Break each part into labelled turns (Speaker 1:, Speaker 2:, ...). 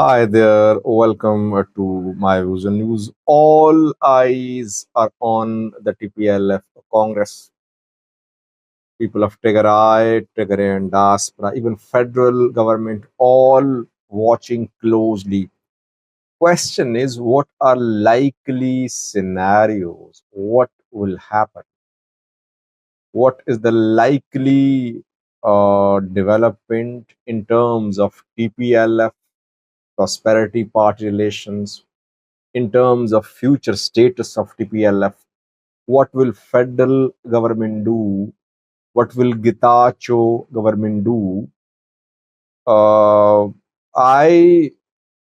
Speaker 1: Hi there, welcome to my Vision News. All eyes are on the TPLF Congress. People of Tigray, Tigray and diaspora, even federal government, all watching closely. Question is, what are likely scenarios? What will happen? What is the likely development in terms of TPLF, Prosperity Party relations, in terms of future status of TPLF? What will federal government do? What will Gitacho government do? I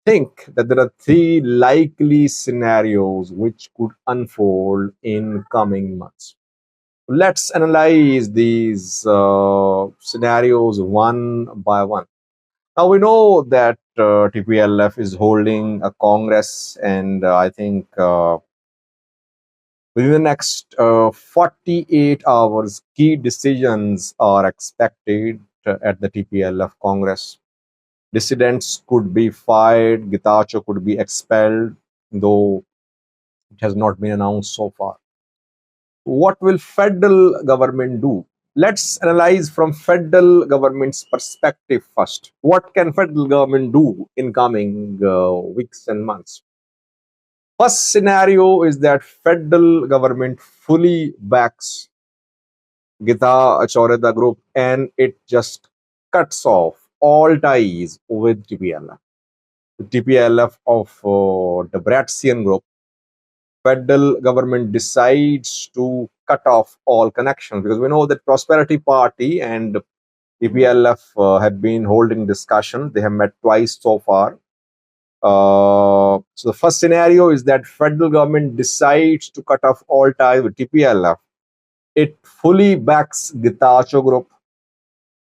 Speaker 1: think that there are three likely scenarios which could unfold in coming months. Let's analyze these scenarios one by one. Now we know that TPLF is holding a congress, and I think within the next 48 hours, key decisions are expected at the TPLF Congress. Dissidents could be fired, Gitacho could be expelled, though it has not been announced so far. What will federal government do? Let's analyze from federal government's perspective first. What can federal government do in coming weeks and months? First scenario is that federal government fully backs Gita Achoreda group and it just cuts off all ties with TPLF. The TPLF of the Bratzian group, federal government decides to cut off all connections because we know that Prosperity Party and TPLF have been holding discussions. They have met twice so far. So the first scenario is that federal government decides to cut off all ties with TPLF. It fully backs Gitacho group.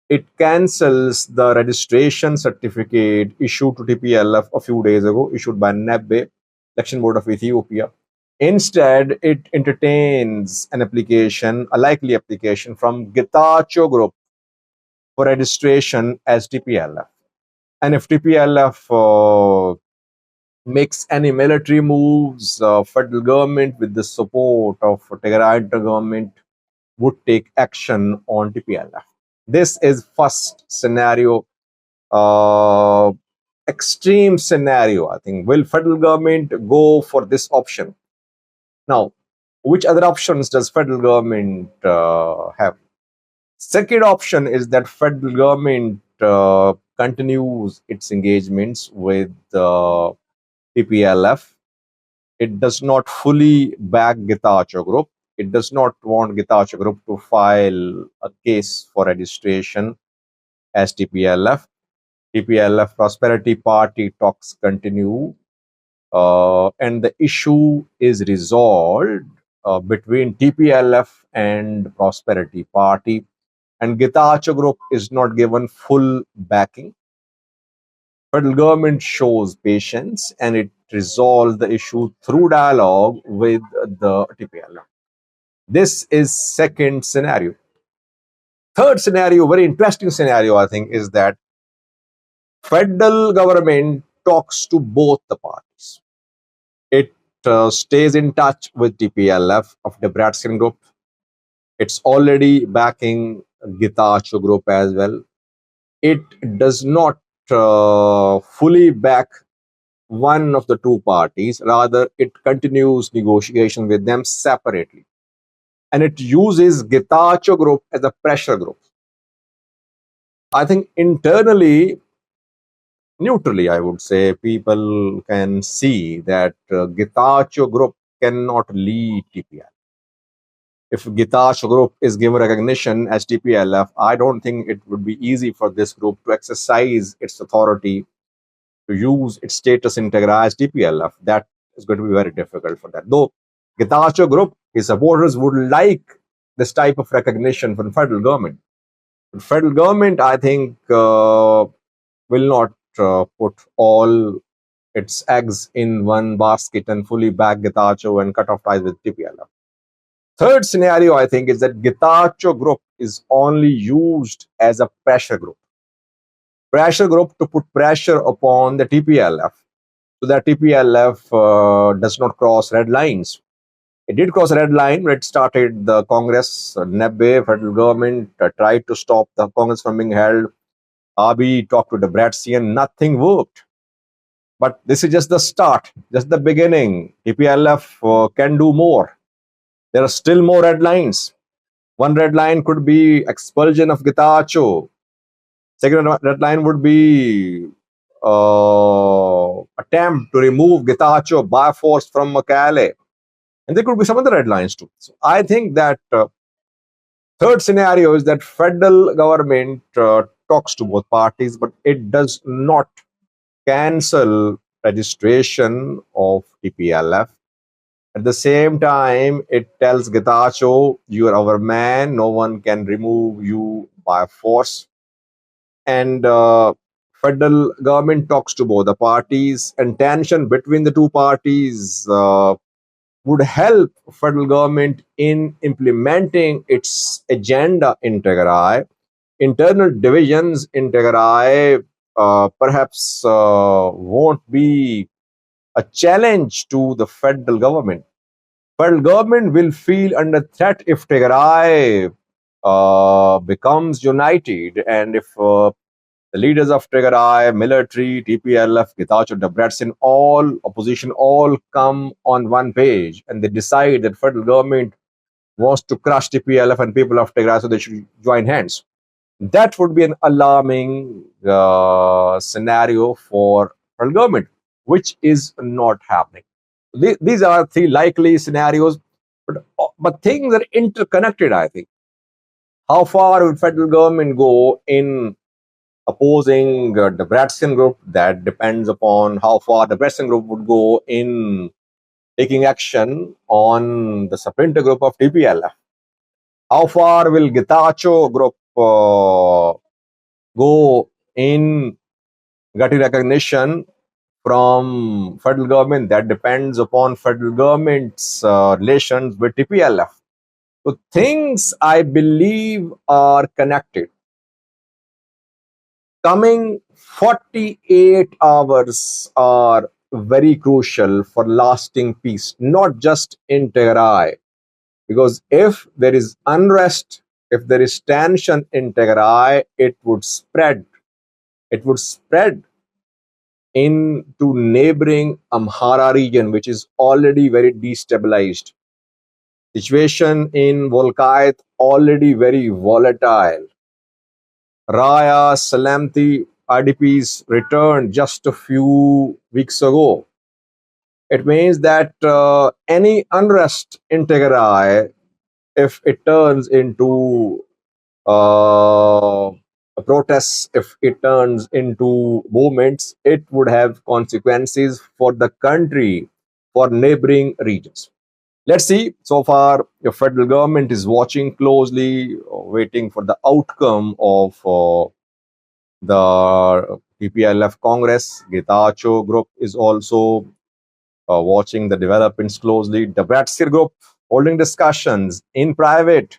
Speaker 1: It cancels the registration certificate issued to TPLF a few days ago, issued by NEBE, Election Board of Ethiopia. Instead, it entertains an application, a likely application from Gitacho group for registration as TPLF. And if TPLF makes any military moves, federal government with the support of Tigray government would take action on TPLF. This is first scenario, uh, extreme scenario. I think will federal government go for this option? Now, which other options does federal government have? Second option is that federal government continues its engagements with TPLF. It does not fully back Gitacho Group. It does not want Gitacho Group to file a case for registration as TPLF. TPLF Prosperity Party talks continue, and the issue is resolved between TPLF and Prosperity Party, and Gitacho Group is not given full backing. Federal government shows patience and it resolves the issue through dialogue with the TPLF. This is second scenario. Third scenario, very interesting scenario, I think, is that federal government talks to both the parties. It stays in touch with TPLF of the Bratzian group. It's already backing Gitacho group as well. It does not fully back one of the two parties. Rather, it continues negotiation with them separately. And it uses Gitacho group as a pressure group. I think internally, neutrally, I would say, people can see that Gitacho group cannot lead TPLF. If Gitacho group is given recognition as TPLF, I don't think it would be easy for this group to exercise its authority to use its status in Tigray as TPLF. That is going to be very difficult for that. Though Gitacho group, his supporters would like this type of recognition from federal government. But federal government, I think, will not put all its eggs in one basket and fully back Gitacho and cut off ties with TPLF. Third scenario, I think, is that Gitacho group is only used as a pressure group. pressure group to put pressure upon the TPLF so that TPLF does not cross red lines. It did cross a red line when it started the Congress. Nebbe, federal government, tried to stop the Congress from being held. Abiy talked to the Bratzian, nothing worked. But this is just the start, just the beginning. TPLF can do more. There are still more red lines. One red line could be expulsion of Getachew. Second red line would be attempt to remove Getachew by force from Makale. And there could be some other red lines too. So I think that third scenario is that federal government talks to both parties, but it does not cancel registration of TPLF. At the same time, it tells Getachew, you are our man, no one can remove you by force. And federal government talks to both the parties, and tension between the two parties would help federal government in implementing its agenda in Tigray. Internal divisions in Tigray perhaps won't be a challenge to the federal government. Federal government will feel under threat if Tigray becomes united, and if the leaders of Tigray, military, TPLF, Getachew, Debrecen, all opposition, all come on one page, and they decide that federal government wants to crush TPLF and people of Tigray, so they should join hands. That would be an alarming scenario for federal government, which is not happening. These are three likely scenarios, but things are interconnected, I think. How far will federal government go in opposing the Bratzian group? That depends upon how far the Bratzian group would go in taking action on the splinter group of TPLF. How far will Getachew group go in getting recognition from federal government? That depends upon federal government's relations with TPLF. So things, I believe, are connected. Coming 48 hours are very crucial for lasting peace, not just in Tigray. Because if there is unrest, if there is tension in Tigray, it would spread. It would spread into neighboring Amhara region, which is already very destabilized. Situation in Volkayt already very volatile. Raya, Salamti, IDPs returned just a few weeks ago. It means that any unrest in Tigray, if it turns into protests, if it turns into movements, it would have consequences for the country, for neighboring regions. Let's see. So far, the federal government is watching closely, waiting for the outcome of the TPLF Congress. Getachew group is also watching the developments closely. The Bratzian group holding discussions in private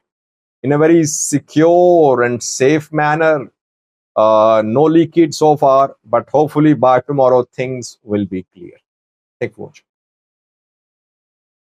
Speaker 1: in a very secure and safe manner. No leakage so far, but hopefully by tomorrow things will be clear. Thank you for watching.